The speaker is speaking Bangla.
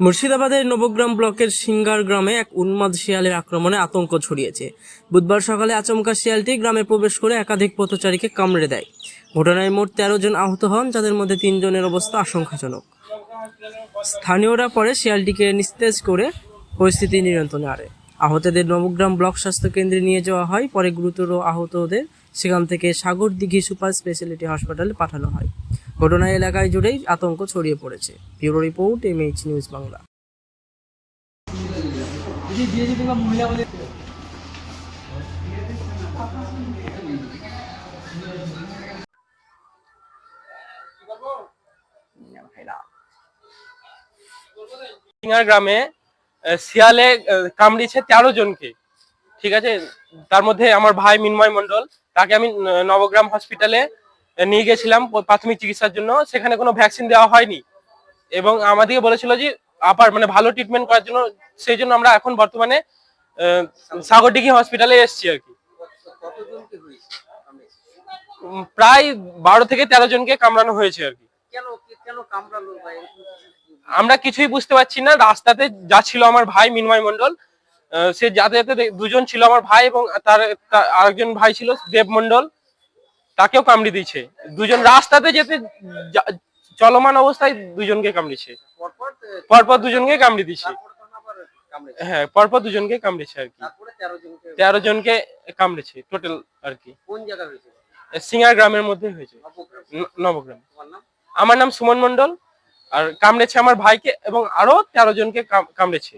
মুর্শিদাবাদের নবগ্রাম ব্লকের সিঙ্গার গ্রামে এক উন্মাদ শিয়ালের আক্রমণে আতঙ্ক ছড়িয়েছে। বুধবার সকালে আচমকা শিয়ালটি গ্রামে প্রবেশ করে একাধিক পথচারীকে কামড়ে দেয়। ঘটনায় মোট 13 জন আহত হন, যাদের মধ্যে 3 জনের অবস্থা আশঙ্কাজনক। স্থানীয়রা পরে শিয়ালটিকে নিস্তেজ করে পরিস্থিতি নিয়ন্ত্রণে আনে। আহতদের নবগ্রাম ব্লক স্বাস্থ্য কেন্দ্রে নিয়ে যাওয়া হয়। পরে গুরুতর আহতদের সেখান থেকে সাগরদিঘি সুপার স্পেশালিটি হাসপাতালে পাঠানো হয়। ঘটনায় এলাকায় জুড়েই আতঙ্ক ছড়িয়ে পড়েছে। Bureau report, MH news Bangla. Singer গ্রামে শিয়ালে কামড়িয়েছে 13 জনকে। ঠিক আছে, তার মধ্যে আমার ভাই মিন্ময় মন্ডল, তাকে আমি নবগ্রাম হসপিটালে নিয়ে গেছিলাম প্রাথমিক চিকিৎসার জন্য। সেখানে কোনো ভ্যাকসিন দেওয়া হয়নি এবং আমাদেরকে বলেছিল যে আবার মানে ভালো ট্রিটমেন্ট করার জন্য। সেই জন্য আমরা এখন বর্তমানে সাগরদিঘি হসপিটালে এসেছি আর কি। প্রায় 12 থেকে 13 জনকে কামড়ানো হয়েছে আর কি। আমরা কিছুই বুঝতে পারছি না। রাস্তাতে যাচ্ছিল আমার ভাই মিন্ময় মন্ডল, সে যাতায়াতে 2 জন ছিল, আমার ভাই এবং তার আরেকজন ভাই ছিল দেব মন্ডল, তাকেও কামড়ে দিয়েছে। 2 জন রাস্তাতে যেতে চলমান অবস্থায় 2 জনকে কামড়েছে, পরপর 2 জনকে কামড়ে দিয়েছে। হ্যাঁ, পরপর 2 জনকে কামড়েছে আর কি। 13 জনকে কামড়েছে টোটাল আর কি। কোন জায়গা হয়েছে? সিঙ্গার গ্রামের মধ্যে হয়েছে, নবগ্রাম। আমার নাম সুমন মন্ডল। আর কামড়েছে আমার ভাইকে এবং আরো 13 জনকে কামড়েছে।